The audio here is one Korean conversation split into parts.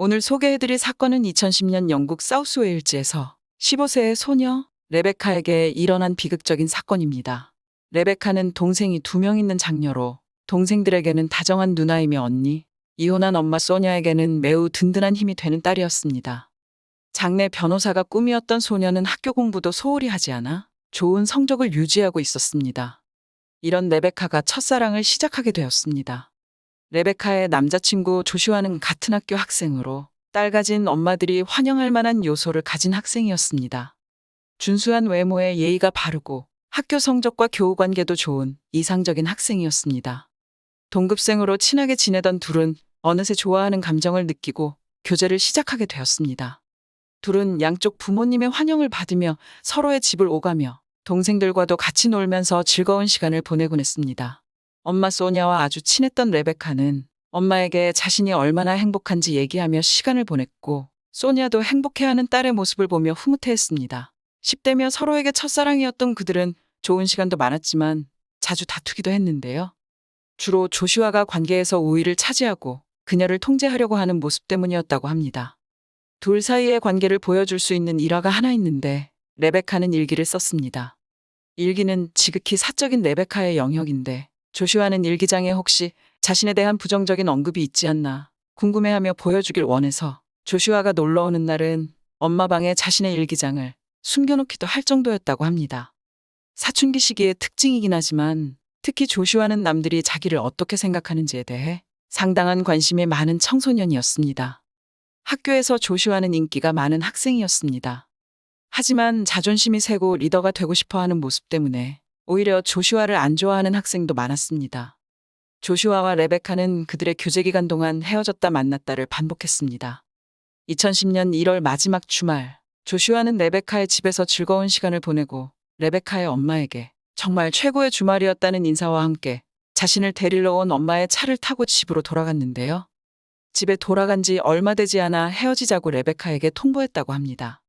오늘 소개해드릴 사건은 2010년 영국 사우스웨일즈에서 15세의 소녀 레베카에게 일어난 비극적인 사건입니다. 레베카는 동생이 2명 있는 장녀로 동생들에게는 다정한 누나이며 언니, 이혼한 엄마 소냐에게는 매우 든든한 힘이 되는 딸이었습니다. 장래 변호사가 꿈이었던 소녀는 학교 공부도 소홀히 하지 않아 좋은 성적을 유지하고 있었습니다. 이런 레베카가 첫사랑을 시작하게 되었습니다. 레베카의 남자친구 조슈아는 같은 학교 학생으로 딸 가진 엄마들이 환영할 만한 요소를 가진 학생이었습니다. 준수한 외모에 예의가 바르고 학교 성적과 교우 관계도 좋은 이상적인 학생이었습니다. 동급생으로 친하게 지내던 둘은 어느새 좋아하는 감정을 느끼고 교제를 시작하게 되었습니다. 둘은 양쪽 부모님의 환영을 받으며 서로의 집을 오가며 동생들과도 같이 놀면서 즐거운 시간을 보내곤 했습니다. 엄마 소냐와 아주 친했던 레베카는 엄마에게 자신이 얼마나 행복한지 얘기하며 시간을 보냈고 소냐도 행복해하는 딸의 모습을 보며 흐뭇해했습니다. 10대며 서로에게 첫사랑이었던 그들은 좋은 시간도 많았지만 자주 다투기도 했는데요. 주로 조슈아가 관계에서 우위를 차지하고 그녀를 통제하려고 하는 모습 때문이었다고 합니다. 둘 사이의 관계를 보여줄 수 있는 일화가 하나 있는데 레베카는 일기를 썼습니다. 일기는 지극히 사적인 레베카의 영역인데 조슈아는 일기장에 혹시 자신에 대한 부정적인 언급이 있지 않나 궁금해하며 보여주길 원해서 조슈아가 놀러오는 날은 엄마 방에 자신의 일기장을 숨겨놓기도 할 정도였다고 합니다. 사춘기 시기의 특징이긴 하지만 특히 조슈아는 남들이 자기를 어떻게 생각하는지에 대해 상당한 관심이 많은 청소년이었습니다. 학교에서 조슈아는 인기가 많은 학생이었습니다. 하지만 자존심이 세고 리더가 되고 싶어하는 모습 때문에 오히려 조슈아를 안 좋아하는 학생도 많았습니다. 조슈아와 레베카는 그들의 교제 기간 동안 헤어졌다 만났다를 반복했습니다. 2010년 1월 마지막 주말, 조슈아는 레베카의 집에서 즐거운 시간을 보내고 레베카의 엄마에게 정말 최고의 주말이었다는 인사와 함께 자신을 데리러 온 엄마의 차를 타고 집으로 돌아갔는데요. 집에 돌아간 지 얼마 되지 않아 헤어지자고 레베카에게 통보했다고 합니다.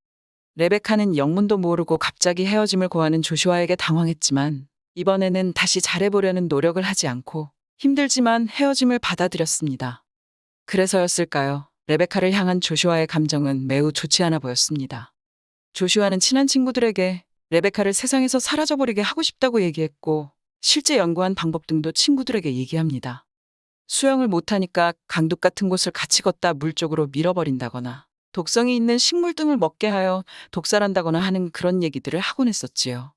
레베카는 영문도 모르고 갑자기 헤어짐을 고하는 조슈아에게 당황했지만 이번에는 다시 잘해보려는 노력을 하지 않고 힘들지만 헤어짐을 받아들였습니다. 그래서였을까요? 레베카를 향한 조슈아의 감정은 매우 좋지 않아 보였습니다. 조슈아는 친한 친구들에게 레베카를 세상에서 사라져버리게 하고 싶다고 얘기했고 실제 연구한 방법 등도 친구들에게 얘기합니다. 수영을 못하니까 강둑 같은 곳을 같이 걷다 물 쪽으로 밀어버린다거나 독성이 있는 식물 등을 먹게 하여 독살한다거나 하는 그런 얘기들을 하곤 했었지요.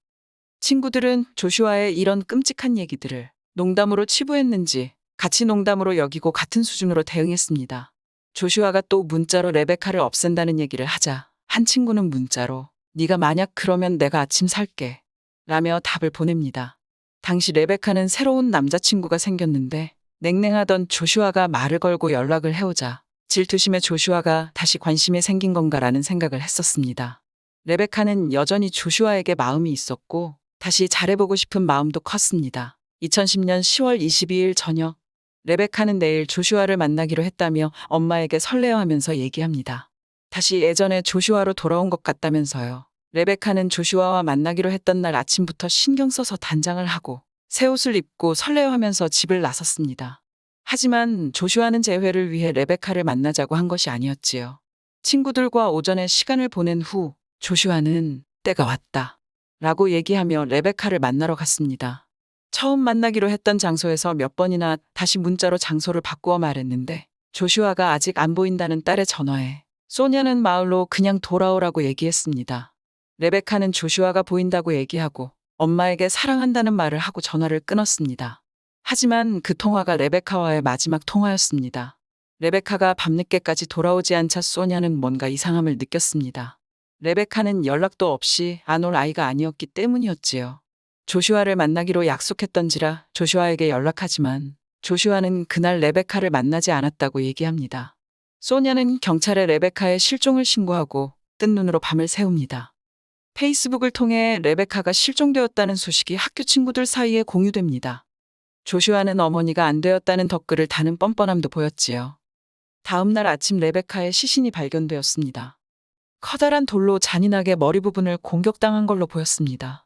친구들은 조슈아의 이런 끔찍한 얘기들을 농담으로 치부했는지 같이 농담으로 여기고 같은 수준으로 대응했습니다. 조슈아가 또 문자로 레베카를 없앤다는 얘기를 하자 한 친구는 문자로 네가 만약 그러면 내가 아침 살게 라며 답을 보냅니다. 당시 레베카는 새로운 남자친구가 생겼는데 냉랭하던 조슈아가 말을 걸고 연락을 해오자 질투심에 조슈아가 다시 관심이 생긴 건가라는 생각을 했었습니다. 레베카는 여전히 조슈아에게 마음이 있었고 다시 잘해보고 싶은 마음도 컸습니다. 2010년 10월 22일 저녁, 레베카는 내일 조슈아를 만나기로 했다며 엄마에게 설레어하면서 얘기합니다. 다시 예전에 조슈아로 돌아온 것 같다면서요. 레베카는 조슈아와 만나기로 했던 날 아침부터 신경 써서 단장을 하고 새 옷을 입고 설레어하면서 집을 나섰습니다. 하지만 조슈아는 재회를 위해 레베카를 만나자고 한 것이 아니었지요. 친구들과 오전에 시간을 보낸 후 조슈아는 때가 왔다 라고 얘기하며 레베카를 만나러 갔습니다. 처음 만나기로 했던 장소에서 몇 번이나 다시 문자로 장소를 바꾸어 말했는데 조슈아가 아직 안 보인다는 딸의 전화에 소냐는 마을로 그냥 돌아오라고 얘기했습니다. 레베카는 조슈아가 보인다고 얘기하고 엄마에게 사랑한다는 말을 하고 전화를 끊었습니다. 하지만 그 통화가 레베카와의 마지막 통화였습니다. 레베카가 밤늦게까지 돌아오지 않자 소냐는 뭔가 이상함을 느꼈습니다. 레베카는 연락도 없이 안 올 아이가 아니었기 때문이었지요. 조슈아를 만나기로 약속했던지라 조슈아에게 연락하지만 조슈아는 그날 레베카를 만나지 않았다고 얘기합니다. 소냐는 경찰에 레베카의 실종을 신고하고 뜬 눈으로 밤을 새웁니다. 페이스북을 통해 레베카가 실종되었다는 소식이 학교 친구들 사이에 공유됩니다. 조슈아는 어머니가 안 되었다는 댓글을 다는 뻔뻔함도 보였지요. 다음 날 아침 레베카의 시신이 발견되었습니다. 커다란 돌로 잔인하게 머리 부분을 공격당한 걸로 보였습니다.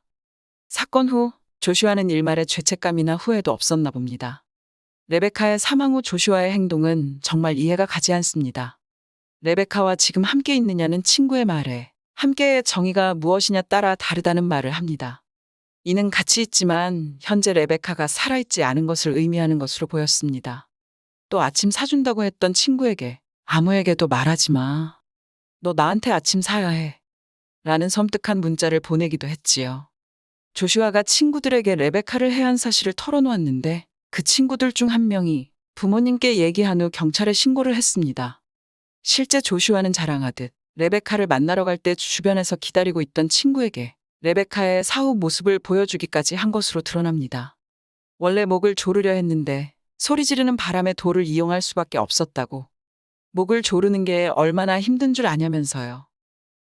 사건 후 조슈아는 일말의 죄책감이나 후회도 없었나 봅니다. 레베카의 사망 후 조슈아의 행동은 정말 이해가 가지 않습니다. 레베카와 지금 함께 있느냐는 친구의 말에 함께의 정의가 무엇이냐 따라 다르다는 말을 합니다. 이는 같이 있지만 현재 레베카가 살아있지 않은 것을 의미하는 것으로 보였습니다. 또 아침 사준다고 했던 친구에게 아무에게도 말하지 마. 너 나한테 아침 사야 해. 라는 섬뜩한 문자를 보내기도 했지요. 조슈아가 친구들에게 레베카를 해한 사실을 털어놓았는데 그 친구들 중 한 명이 부모님께 얘기한 후 경찰에 신고를 했습니다. 실제 조슈아는 자랑하듯 레베카를 만나러 갈 때 주변에서 기다리고 있던 친구에게 레베카의 사후 모습을 보여주기까지 한 것으로 드러납니다. 원래 목을 조르려 했는데 소리 지르는 바람에 돌을 이용할 수밖에 없었다고. 목을 조르는 게 얼마나 힘든 줄 아냐면서요.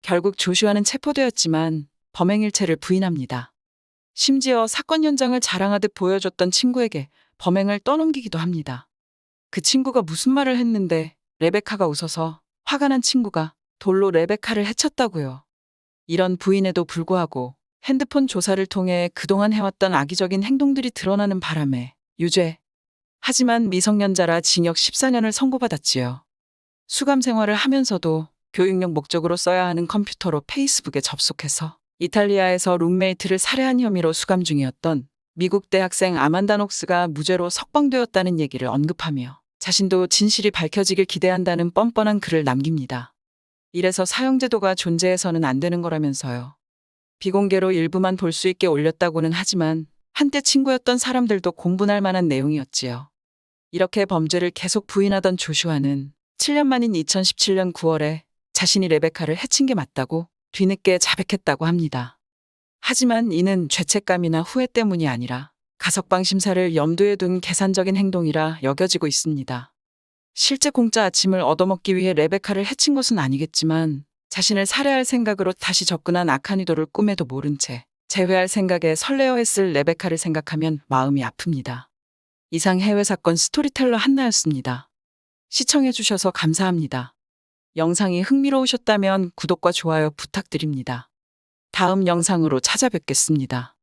결국 조슈아는 체포되었지만 범행일체를 부인합니다. 심지어 사건 현장을 자랑하듯 보여줬던 친구에게 범행을 떠넘기기도 합니다. 그 친구가 무슨 말을 했는데 레베카가 웃어서 화가 난 친구가 돌로 레베카를 해쳤다고요. 이런 부인에도 불구하고 핸드폰 조사를 통해 그동안 해왔던 악의적인 행동들이 드러나는 바람에 유죄. 하지만 미성년자라 징역 14년을 선고받았지요. 수감 생활을 하면서도 교육용 목적으로 써야 하는 컴퓨터로 페이스북에 접속해서 이탈리아에서 룸메이트를 살해한 혐의로 수감 중이었던 미국 대학생 아만다 녹스가 무죄로 석방되었다는 얘기를 언급하며 자신도 진실이 밝혀지길 기대한다는 뻔뻔한 글을 남깁니다. 이래서 사형제도가 존재해서는 안 되는 거라면서요. 비공개로 일부만 볼 수 있게 올렸다고는 하지만 한때 친구였던 사람들도 공분할 만한 내용이었지요. 이렇게 범죄를 계속 부인하던 조슈아는 7년 만인 2017년 9월에 자신이 레베카를 해친 게 맞다고 뒤늦게 자백했다고 합니다. 하지만 이는 죄책감이나 후회 때문이 아니라 가석방 심사를 염두에 둔 계산적인 행동이라 여겨지고 있습니다. 실제 공짜 아침을 얻어먹기 위해 레베카를 해친 것은 아니겠지만 자신을 살해할 생각으로 다시 접근한 악한 의도를 꿈에도 모른 채 재회할 생각에 설레어했을 레베카를 생각하면 마음이 아픕니다. 이상 해외 사건 스토리텔러 한나였습니다. 시청해주셔서 감사합니다. 영상이 흥미로우셨다면 구독과 좋아요 부탁드립니다. 다음 영상으로 찾아뵙겠습니다.